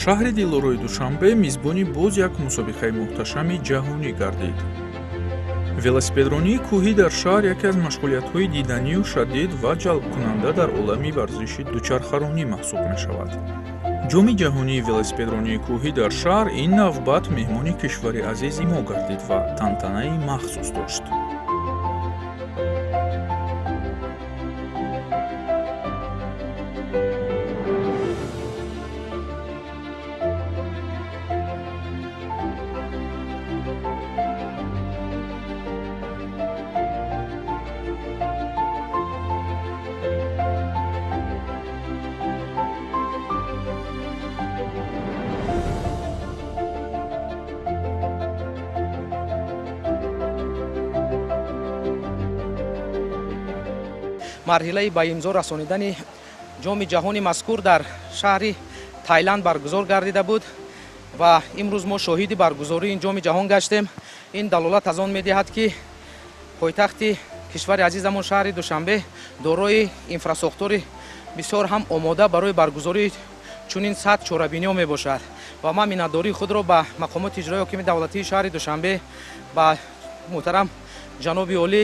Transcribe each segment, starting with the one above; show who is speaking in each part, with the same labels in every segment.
Speaker 1: шаҳри дилорои Душанбе мизбони боз як мусобиқаи муҳташами ҷаҳонӣ гардид. велосипедронии кӯҳӣ дар шаҳр яке аз машғулиятҳои диданию шадид ва ҷалбкунанда дар олами варзиши дучархаронӣ маҳсуб мешавад. ҷоми ҷаҳонии велосипедронии кӯҳӣ дар шаҳр ин навбат меҳмони кишвари азизи мо гардид ва тантанаи махсус дошт.
Speaker 2: марҳилаи ба имзо расонидани ҷоми ҷаҳони мазкур дар шаҳри Тайланд баргузор гардида буд ва имрӯз мо шоҳиди баргузории ин ҷоми ҷаҳон гаштем. ин далолат аз он медиҳад ки пойтахти кишвари азизамон шаҳри Душанбе дорои инфрасохтори бисёр ҳам омода барои баргузории чунин сад чорабиниҳо мебошад ва ман миннатдории худро ба мақомоти иҷроии ҳокими давлатии шаҳри Душанбе ба муҳтарам ҷаноби олӣ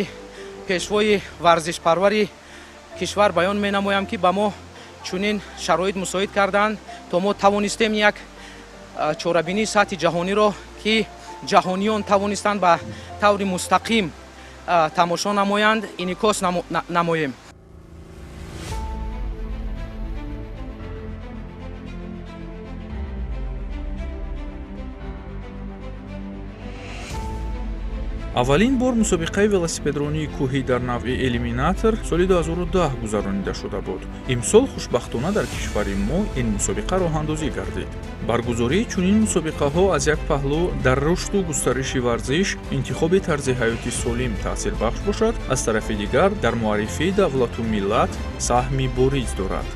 Speaker 2: пешвои варзишпарвари кишвар баён менамоям ки ба мо чунин шароит мусоид карданд то мо тавонистем як чорабинии сатҳи ҷаҳониро ки ҷаҳониён тавонистанд ба таври мустақим тамошо намоянд инъикос намоем.
Speaker 1: аввалин бор мусобиқаи велосипедронии кӯҳӣ дар навъи элиминатор соли 2010 гузаронида шуда буд. Имсол хушбахтона дар кишвари мо ин мусобиқа роҳандозӣ гардид. баргузории чунин мусобиқаҳо аз як паҳлу дар рушду густариши варзиш, интихоби тарзи ҳаёти солим таъсирбахш бошад, аз тарафи дигар дар муаррифии давлату миллат саҳми бориз дорад.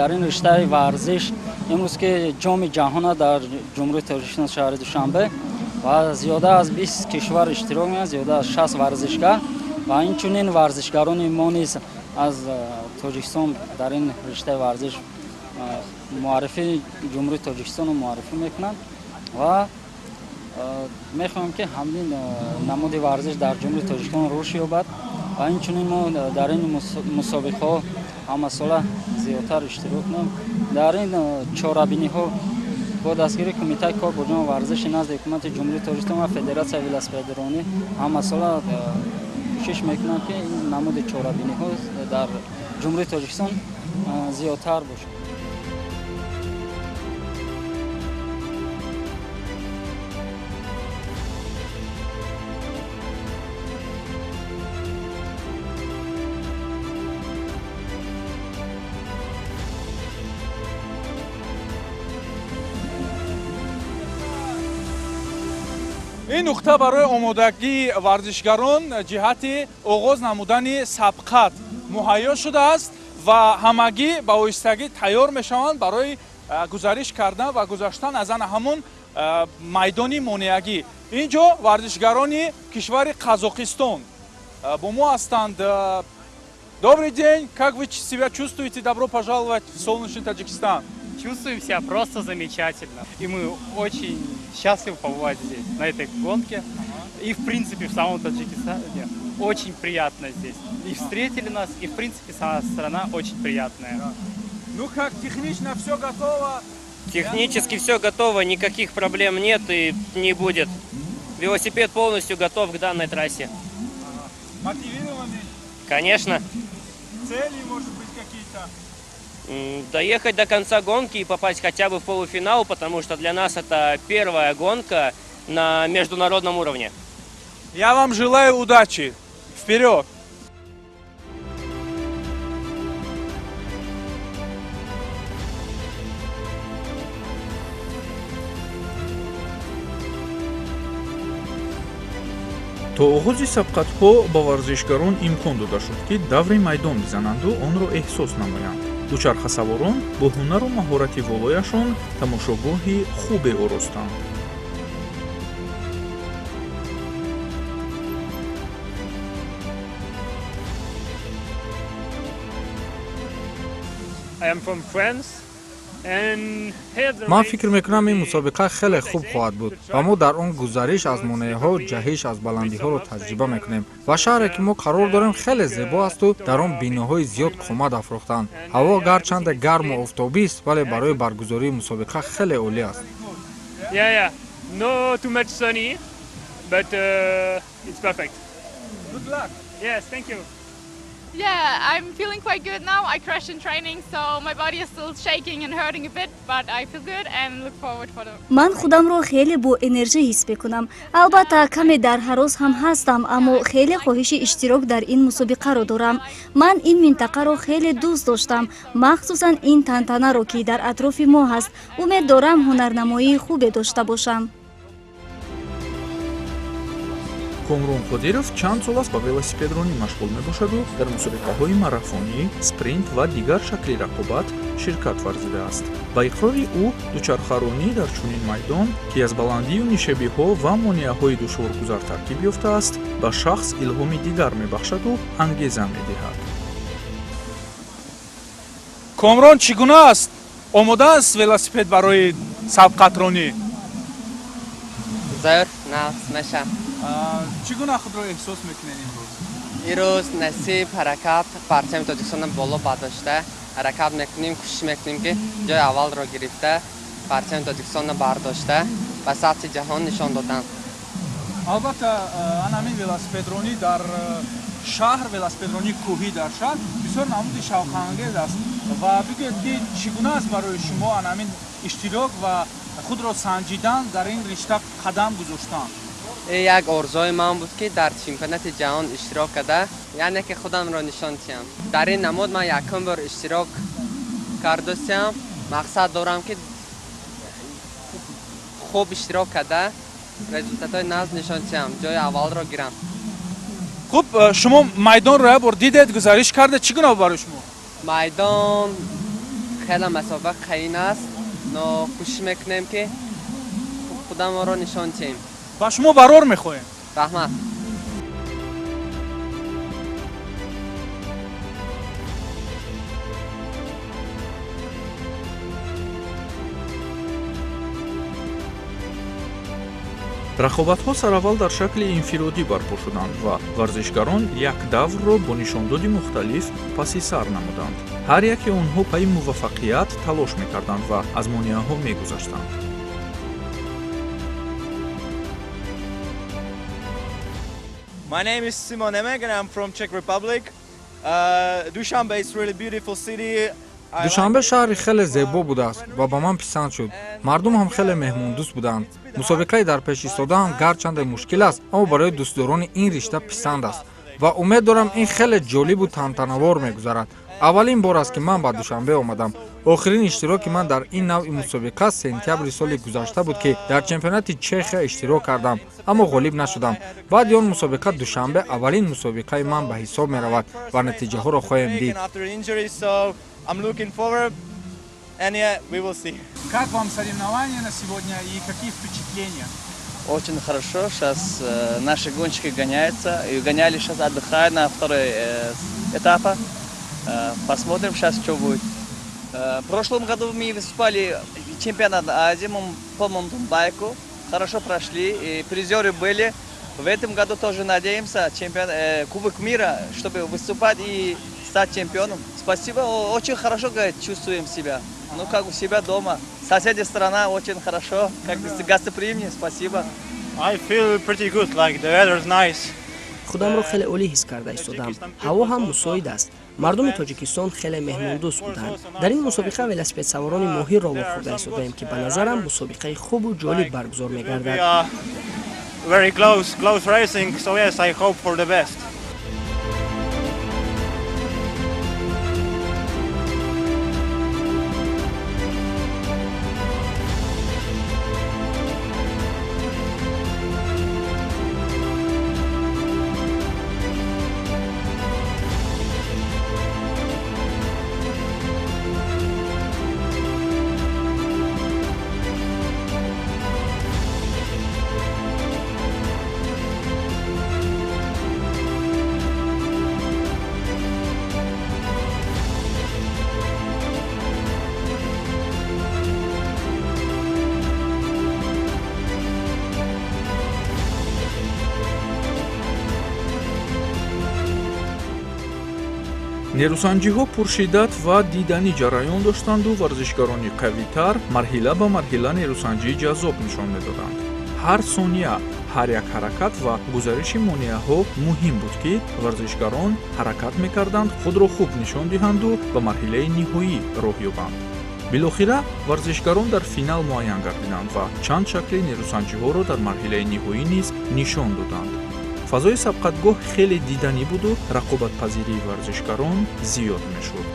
Speaker 3: дар ин риштаи варзиш имрӯз ки ҷоми ҷаҳона дар ҷумҳурии Тоҷикистон шаҳри Душанбе ва зиёда аз 20 кишвар иштирок мекунанд, зиёда аз 60 варзишгар ва инчунин варзишгарони мо низ аз Тоҷикистон дар ин риштаи варзиш муаррифии ҷумҳурии Тоҷикистону муаррифӣ мекунанд ва мехоҳем ки ҳамин намуди варзиш дар ҷумҳурии Тоҷикистон рушд ёбад ва инчунин мо дар ин мусобиқаҳо ҳамасола зиёдтар иштирок кунем. дар ин чорабиниҳо бо дастгирии кумитаи кор бо ҷоми варзиши назди ҳукумати ҷумҳурии Тоҷикистон ва Федератсияи велосипедронӣ ҳамасола кӯшиш мекунанд ки ин намуди чорабиниҳо дар ҷумҳурии Тоҷикистон зиёдтар бошад.
Speaker 4: ин нуқта барои омодагии варзишгарон ҷиҳати оғоз намудани сабқат муҳайё шудааст ва ҳамагӣ ба оҳистагӣ тайёр мешаванд барои гузариш кардан ва гузаштан аз ана ҳамон майдони монеагӣ. ин ҷо варзишгарони кишвари Қазоқистон бо мо ҳастанд. Добрый день, как вы себя чувствуете? Добро пожаловать в солнечный Таджикистан.
Speaker 5: Чувствуем себя просто замечательно. И мы очень счастливы побывать здесь, на этой гонке. И, в принципе, в самом Таджикистане очень приятно здесь. И встретили нас, и, в принципе, сама страна очень приятная.
Speaker 4: Ну как, технично все готово?
Speaker 6: Технически все готово, никаких проблем нет и не будет. Велосипед полностью готов к данной трассе.
Speaker 4: Мотивированы?
Speaker 6: Конечно.
Speaker 4: Цели, может быть, какие-то?
Speaker 6: Доехать до конца гонки и попасть хотя бы в полуфинал, потому что для нас это первая гонка на международном уровне.
Speaker 4: Я вам желаю удачи. Вперед!
Speaker 1: то оғози сабқатҳо ба варзишгарон имкон дода шуд ки даври майдон бизананду онро эҳсос намоянд. дучархасаворон бо ҳунару маҳорати волояшон тамошогоҳи хубе оростанд.
Speaker 5: I am from France. And here the
Speaker 1: ман
Speaker 5: race
Speaker 1: фикр мекунам ин
Speaker 5: will be
Speaker 1: мусобиқа хеле хуб хоҳад буд ва мо дар он гузариш аз монеаҳо ҷаҳиш аз баландиҳоро таҷриба мекунем ва шаҳре ки мо қарор дорем хеле зебо асту дар он биноҳои зиёд қомат афрохтаанд. ҳаво гарчанде гарму офтобист вале барои баргузории мусобиқа хеле олӣ аст.
Speaker 5: Yeah. No too much sunny, but it's perfect.
Speaker 4: Good luck.
Speaker 5: Yes, thank you.
Speaker 7: Yeah, I'm feeling quite good now. I crashed in training, so my body is still shaking and hurting a bit, but I feel good and look forward for the...
Speaker 8: ман худамро хеле бо энержӣ ҳис мекунам. Албатта каме дар ҳарос ҳам ҳастам, аммо хеле хоҳиши иштирок дар ин мусобиқаро дорам. Ман ин минтақаро хеле дӯст доштам, махсусан ин тантанаро ки дар атрофи мо ҳаст. умед дорам ҳунарнамоии хубе дошта бошам.
Speaker 1: комрон қодиров чанд сол аст ба велосипедронӣ машғул мебошаду дар мусобиқаҳои марафонӣ, спринт ва дигар шакли рақобат ширкат варзидааст. ба иқрори ӯ дучархаронӣ дар чунин майдон ки аз баландию нишебиҳо ва монеаҳои душворгузар таркиб ёфтааст ба шахс илҳоми дигар мебахшаду ангеза медиҳад.
Speaker 4: комрон чӣ гуна аст? омода аст велосипед барои сабқатронӣ?
Speaker 9: зор нафс меша.
Speaker 4: чӣ гуна худро эҳсос мекунед имрӯз?
Speaker 9: ирӯз насиб ҳаракат парчами тоҷикистона боло бардошта ҳаракат мекунем, кӯшиш мекунем ки ҷои аввалро гирифта парчами тоҷикистона бардошта ба сатҳи ҷаҳон нишон додан.
Speaker 4: албатта анамин велосипедронӣ дар шаҳр, велосипедронӣ кӯҳӣ дар шаҳр бисёр намуди шавқангез аст ва бигӯед ки чӣ гуна аст барои шумо анамин иштирок ва худро санҷидан дар ин ришта қадам гузоштан?
Speaker 9: як орзуи ман буд ки дар чемпионати ҷаҳон иштирок карда яъне ки худамро нишон диҳам. дар ин намуд ман якум бор иштирок кардастам. мақсад дорам ки хуб иштирок карда результатҳои назд нишон диҳам, ҷои аввалро гирам.
Speaker 4: хуб, шумо майдонро як бор дидед, гузариш кардед, чӣ гуна буд барои шумо?
Speaker 9: майдон хеле масофа қаин аст, но кӯшиш мекунем ки худамро нишон диҳем.
Speaker 4: ба шумо барор мехоҳем.
Speaker 9: раҳмат.
Speaker 1: рақобатҳо сараввал дар шакли инфиродӣ барпо шуданд ва варзишгарон як даврро бо нишондоди мухталиф паси сар намуданд. ҳар яки онҳо пайи муваффақият талош мекарданд ва аз монеаҳо мегузаштанд.
Speaker 10: My name is Simon Emek and I'm from Czech Republic. Dushanbe is really beautiful city.
Speaker 1: душанбе шаҳри хеле зебо будааст ва ба ман писанд шуд. мардум ҳам хеле меҳмондӯст буданд. мусобиқаи дар пеш истодаам гарчанде мушкил аст, аммо барои дӯстдорони ин ришта писанд аст ва умед дорам ин хеле ҷолибу тантанавор мегузарад. аввалин бор аст ки ман ба душанбе омадам. охирин иштироки ман дар ин навъи мусобиқа сентябри соли гузашта буд ки дар чемпионати Чехия иштирок кардам, аммо ғолиб нашудам. баъди он мусобиқа душанбе аввалин мусобиқаи ман ба ҳисоб меравад ва натиҷаҳоро хоҳем дид.
Speaker 10: I'm looking forward, and yeah, we will see.
Speaker 4: Как вам соревнования на сегодня и какие впечатления?
Speaker 11: Очень хорошо. Сейчас наши гонщики гоняются. И гоняли, сейчас отдыхают на второй этапе. Посмотрим сейчас, что будет. В прошлом году мы выступали в чемпионате Азии по маунтинбайку. Хорошо прошли, и призеры были. В этом году тоже надеемся Кубок мира, чтобы выступать и стать чемпионом. Спасибо, очень хорошо чувствуем себя. Ну, как у себя дома. Соседняя страна очень хорошо, как гостеприимнее. Спасибо.
Speaker 12: I feel pretty good, like the weather is nice.
Speaker 13: худамро хеле олӣ ҳис карда истодам. ҳаво ҳам мусоид аст. мардуми тоҷикистон хеле меҳмондӯст буданд. дар ин мусобиқа велосипедсаворони моҳирро вохӯрда истодаем ки ба назарам мусобиқаи хубу ҷолиб баргузор мегардад.
Speaker 12: Very close racing, so yes, I hope for the best.
Speaker 1: нерӯсанҷиҳо пуршиддат ва дидани ҷараён доштанду варзишгарони қавитар марҳила ба марҳила нерӯсанҷии ҷаззоб нишон медоданд. ҳар сония, ҳар як ҳаракат ва гузариши монеаҳо муҳим буд, ки варзишгарон ҳаракат мекарданд, худро хуб нишон диҳанду ба марҳилаи ниҳоӣ роҳ ёбанд. билохира варзишгарон дар финал муайян гардиданд ва чанд шакли нерӯсанҷиҳоро дар марҳилаи ниҳоӣ низ нишон доданд. фазои сабқатгоҳ хеле диданӣ буду рақобатпазирии варзишгарон зиёд мешуд.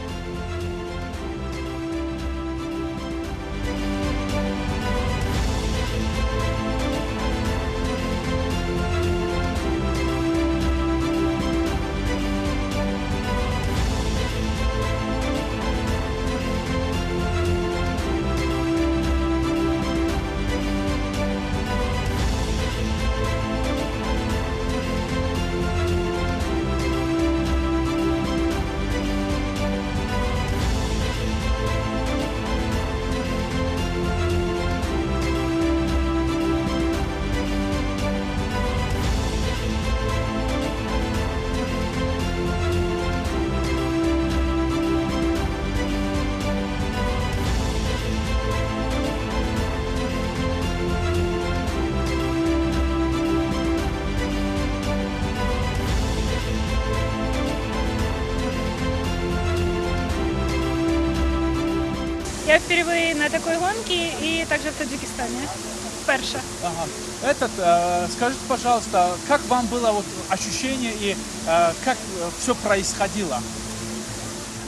Speaker 14: Я впервые на такой гонке и также в Таджикистане. Вперше.
Speaker 4: Ага. Скажите, пожалуйста, как вам было ощущение и как все происходило?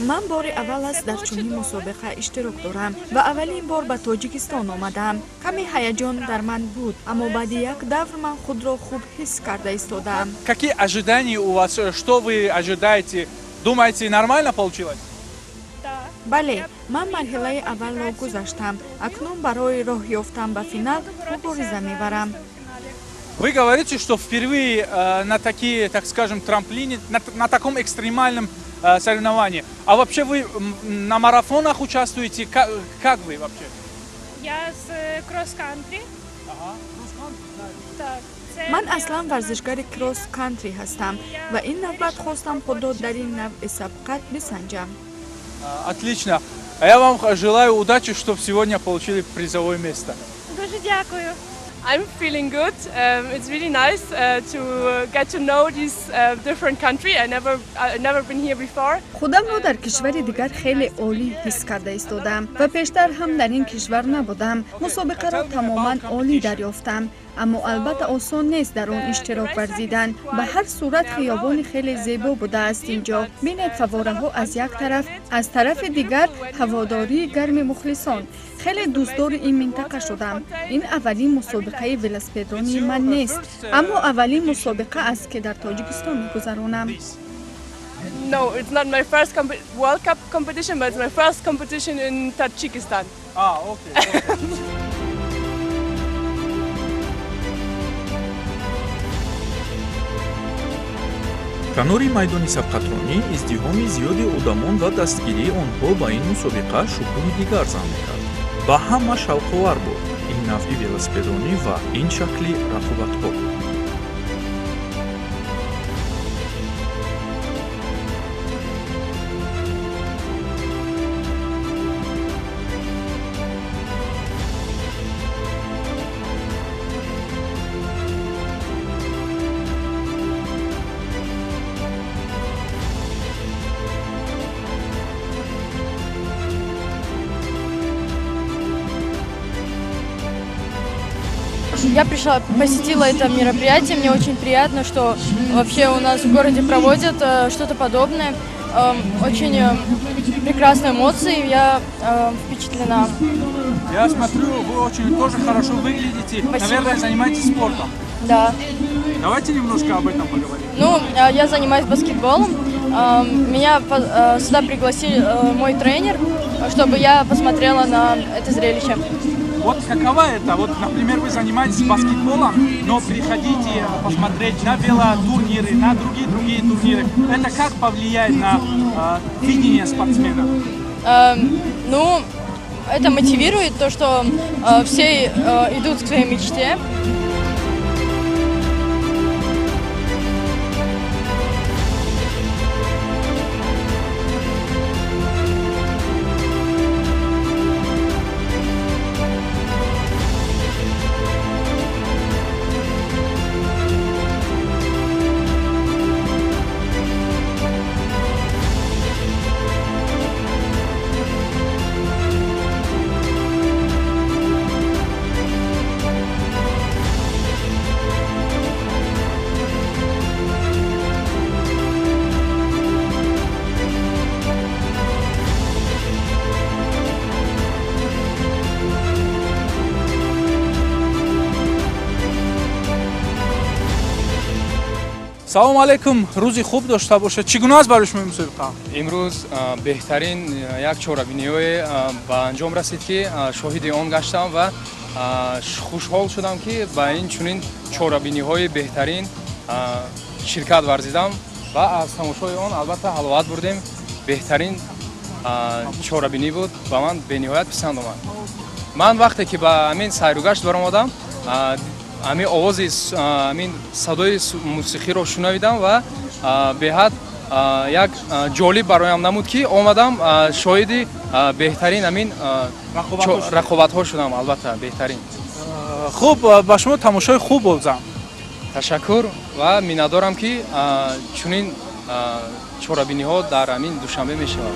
Speaker 15: ман бори аввал аст дар чунин мусобиқа иштирок дорам ва аввалин бор ба Тоҷикистон омадам. Каме ҳаяҷон дар ман буд, аммо баъди як давр ман худро хуб ҳис карда истодам.
Speaker 4: Какие ожидания у вас? Что вы ожидаете? Думаете, нормально получилось?
Speaker 15: бале, ман марҳилаи аввалро гузаштам. Акнун барои роҳ ёфтан ба финал мубориза мебарам.
Speaker 4: Вы говорите, что впервые на такие, так скажем, трамплине, на таком экстремальном соревновании. А вообще вы на марафонах участвуете? Как вы вообще?
Speaker 14: Я с кросс-кантри.
Speaker 15: ман аслан варзишгари кросс-кантри ҳастам ва ин навбат хостам худро дар ин навъи сабқат бисанҷам.
Speaker 4: Отлично. А я вам желаю удачи, чтобы сегодня получили призовое место.
Speaker 14: Дуже дякую.
Speaker 16: I'm feeling good. It's really nice to get to know this different country. I never been here before.
Speaker 15: خودمро дар кишвари дигар хеле олӣ ҳис карда истодам ва пештар ҳам дар ин кишвар набудам. мусобиқаро тамоман олӣ дарёфтам, аммо албатта осон нест дар он иштирок варзидан. ба ҳар сурат хиёбони хеле зебо будааст инҷо. бинед фаввораҳо аз як тараф, аз тарафи дигар ҳаводории гарми мухлисон. хеле дӯстдори ин минтақа шудам. ин аввалин мусобиқаи велосипедрони ман нест, аммо аввалин мусобиқа аст ки дар Тоҷикистон мегузаронам.
Speaker 16: No, it's not my first World Cup competition, but it's my first competition in Tajikistan.
Speaker 4: Okay.
Speaker 1: канори майдони сабқатронӣ издиҳоми зиёди одамон ва дастгирии онҳо ба ин мусобиқа шукӯҳи дигар зан мекард. ба ҳама шавқовар буд ин навъи велосипедронӣ ва ин шакли рақобатҳо.
Speaker 17: Я посетила это мероприятие, мне очень приятно, что вообще у нас в городе проводят что-то подобное. Очень прекрасные эмоции, я впечатлена.
Speaker 4: Я смотрю, вы очень тоже хорошо выглядите.
Speaker 17: Спасибо.
Speaker 4: Наверное, занимаетесь спортом.
Speaker 17: Да.
Speaker 4: Давайте немножко об этом поговорим.
Speaker 17: Ну, я занимаюсь баскетболом. Меня сюда пригласил мой тренер, чтобы я посмотрела на это зрелище.
Speaker 4: Вот каково это? Вот, например, вы занимаетесь баскетболом, но приходите посмотреть на велотурниры, на другие турниры. Это как повлияет на видение спортсмена?
Speaker 17: Ну, это мотивирует то, что все идут к своей мечте.
Speaker 4: салом алейкум, рӯзи хуб дошта бошед. Чӣ гуна аст барои шумо мусобиқа?
Speaker 18: имрӯз беҳтарин як чорабиниҳое ба анҷом расид, ки шоҳиди он гаштам ва хушҳол шудам, ки ба ин чунин чорабиниҳои беҳтарин ширкат варзидам ва аз тамошои он албатта ҳаловат бурдем. Беҳтарин чорабинӣ буд, ба ман бениҳоят писанд омад. Ман вақте ки ба амин сайругашт баромадам, амин овози амин садои мусиқиро шунавидам ва беҳад як ҷолиб бароям намуд, ки омадам шоҳиди беҳтарин амин рақобатҳо шудам. Албатта беҳтарин.
Speaker 4: Хуб, ба шумо тамошои хуб болзам.
Speaker 18: Ташаккур ва миннатдорам, ки чунин чорабиниҳо дар амин душанбе мешавад.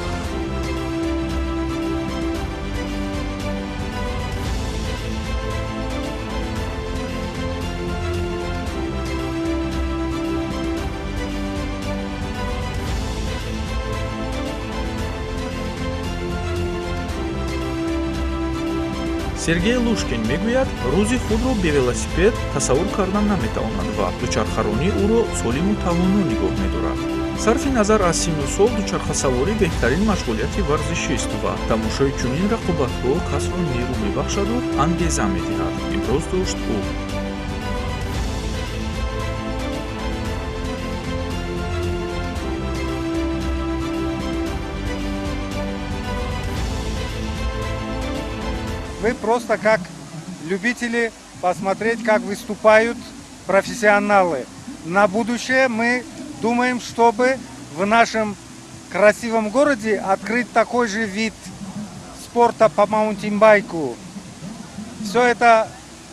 Speaker 1: Сергей Лушкин мегӯяд, рӯзи худро бе велосипед тасаввур кардан наметавонад ва дучархаронӣ ӯро солиму тавоно нигоҳ медорад. Сарфи назар аз синну сол дучархасаворӣ беҳтарин машғулияти варзишист ва тамошои чунин рақобатҳо касро нерӯ мебахшаду ангеза медиҳад, иброз дошт ӯ.
Speaker 19: Вы просто как любители посмотреть, как выступают профессионалы. На будущее мы думаем, чтобы в нашем красивом городе открыть такой же вид спорта по маунтинбайку. Все это,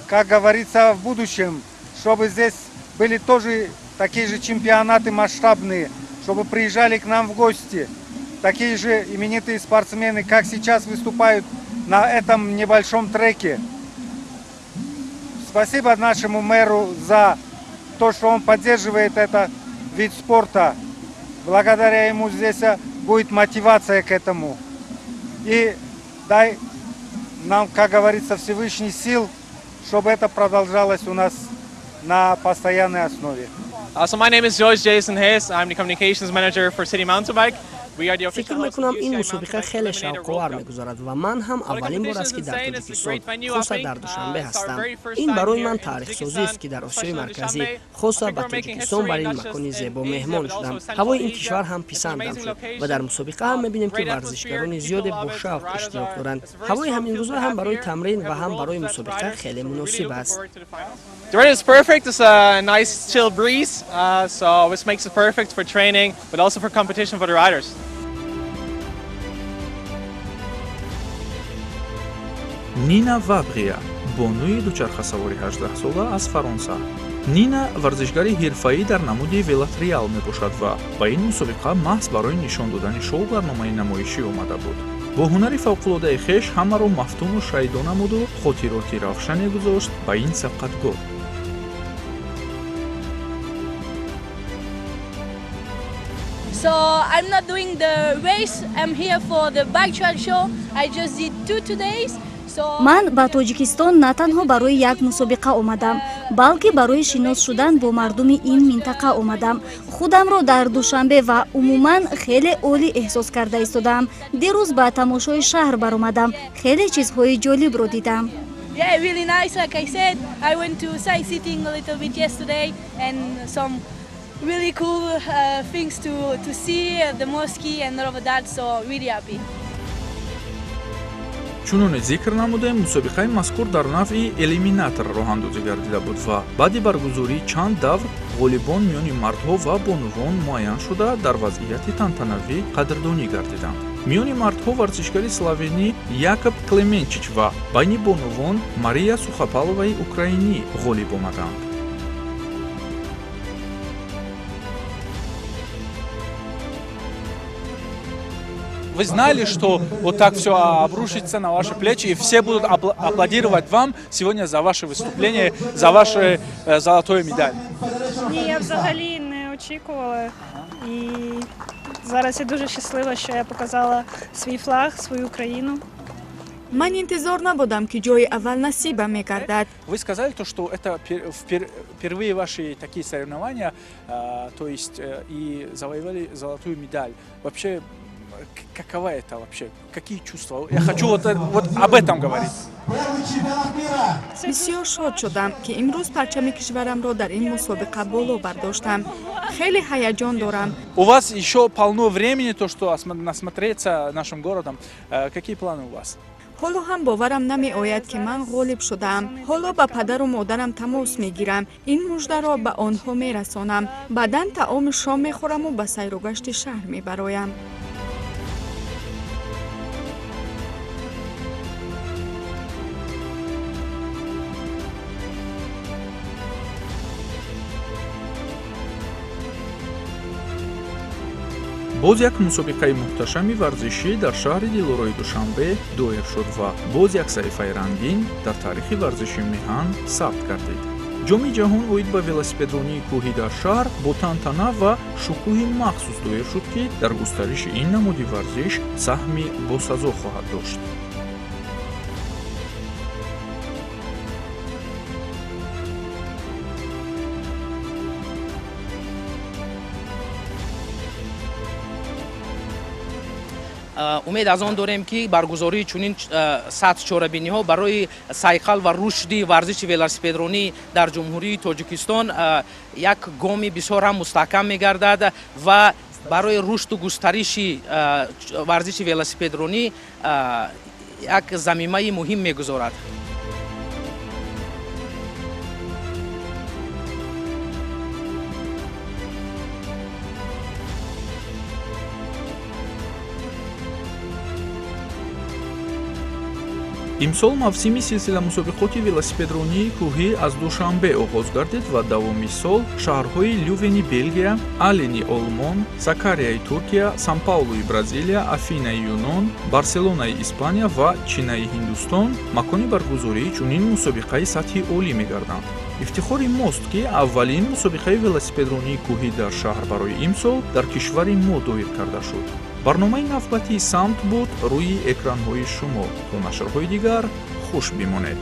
Speaker 19: как говорится, в будущем, чтобы здесь были тоже такие же чемпионаты масштабные, чтобы приезжали к нам в гости такие же именитые спортсмены, как сейчас выступают на этом небольшом треке. Спасибо нашему мэру за то, что он поддерживает этот вид спорта. Благодаря ему здесь будет мотивация к этому. И дай нам, как говорится, Всевышний сил, чтобы это продолжалось у нас на постоянной основе.
Speaker 20: So my name is George Jason Hayes. I'm the communications manager for City Mountain Bike.
Speaker 13: фикр мекунам ин мусобиқа хеле шавқовар мегузарад ва ман ҳам аввалин бор аст ки дар Тоҷикистон, хоса дар Душанбе ҳастам. Ин барои ман таърихсозист, ки дар Осиёи Марказӣ, хоса ба Тоҷикистон бар ин макони зебо меҳмон шудам. Ҳавои ин кишвар ҳам писандам шуд ва дар мусобиқа ҳам мебинем, ки варзишгарони зиёде бо шавқ иштирок доранд. Ҳавои ҳамин рӯза ҳам барои тамрин ва ҳам барои мусобиқа хеле муносиб аст.
Speaker 20: The weather is perfect. It's a nice chill breeze, so this makes it perfect for training, but also for competition for the riders.
Speaker 1: Нина Вабрия, бонуи дучархасавори 18-сола аз Фаронса. Нина варзишгари ҳирфаӣ дар намуди велотриал мебошад ва ба ин мусобиқа маҳз барои нишон додани шоу барномаи намоишӣ омада буд. бо ҳунари фавқулодаи хеш ҳамаро мафтуну шайдо намуду хотироти равшане гузошт ба ин сабқатгоҳ.
Speaker 17: So I'm not doing the race. I'm here for the bike trail show. I just did 2 days.
Speaker 8: ман ба тоҷикистон на танҳо барои як мусобиқа омадам, балки барои шинос шудан бо мардуми ин минтақа омадам. худамро дар душанбе ва умуман хеле олӣ эҳсос карда истодам. дирӯз ба тамошои шаҳр баромадам, хеле чизҳои ҷолибро дидам.
Speaker 17: Yeah, really nice. Like I said, I went to sightseeing a little bit yesterday and some really cool things to see, the mosque and all of that, so really happy.
Speaker 1: чуноне зикр намудем, мусобиқаи мазкур дар навъи элиминатор роҳандозӣ гардида буд ва баъди баргузории чанд давр ғолибон миёни мардҳо ва бонувон муайян шуда дар вазъияти тантанавӣ қадрдонӣ гардиданд. миёни мардҳо варзишгари словенӣ Якоб Клеменчич ва байни бонувон Мария Сухопаловаи украинӣ ғолиб омаданд.
Speaker 4: Вы знали, что вот так все обрушится на ваши плечи, и все будут аплодировать вам сегодня за ваше выступление, за ваше золотую медаль?
Speaker 14: Ні, я взагалі не очікувала. І зараз я дуже щаслива, що я показала свій флаг, свою країну.
Speaker 15: ман интизор набудам ки ҷои аввал насиба мегардад.
Speaker 4: Вы сказали то, что это впервые ваши такие соревнования, то есть и завоевали золотую медаль. Вообще, каково это вообще? Какие чувства? Я хочу вот об этом говорить.
Speaker 15: бисёр шод шудам ки имрӯз парчами кишварамро дар ин мусобиқа боло бардоштам. Хеле ҳаяҷон дорам.
Speaker 4: У вас еще полно времени, то, что насмотреться нашим городом. Какие планы у вас?
Speaker 15: ҳоло ҳам боварам намеояд ки ман ғолиб шудаам. ҳоло ба падару модарам тамос мегирам. ин муждаро ба онҳо мерасонам. баъдан таоми шом мехӯраму ба сайругашти шаҳр мебароям.
Speaker 1: боз як мусобиқаи муҳташами варзишӣ дар шаҳри дилорои Душанбе доир шуд ва боз як саҳифаи рангин дар таърихи варзиши меҳан сабт гардид. ҷоми ҷаҳон оид ба велосипедронии кӯҳӣ дар шаҳр бо тантана ва шукӯҳи махсус доир шуд, ки дар густариши ин намуди варзиш саҳми босазо хоҳад дошт.
Speaker 2: умед аз он дорем ки баргузории чунин сатҳ чорабиниҳо барои сайқал ва рушди варзиши велосипедронӣ дар ҷумҳурии Тоҷикистон як гоми бисёр ҳам мустаҳкам мегардад ва барои рушду густариши варзиши велосипедронӣ як замимаи муҳим мегузорад.
Speaker 1: имсол мавсими силсила мусобиқоти велосипедронии кӯҳӣ аз душанбе оғоз гардид ва давоми сол шаҳрҳои Лювени Белгия, Алени Олмон, Сакарияи Туркия, Сан-Паулуи Бразилия, Афинаи Юнон, Барселонаи Испания ва Чинаи Ҳиндустон макони баргузории чунин мусобиқаи сатҳи олӣ мегарданд. ифтихори мост, ки аввалин мусобиқаи велосипедронии кӯҳӣ дар шаҳр барои имсол дар кишвари мо доир карда шуд. барномаи навбатии самт буд рӯи экранҳои шумо. то нашрҳои дигар хуш бимонед.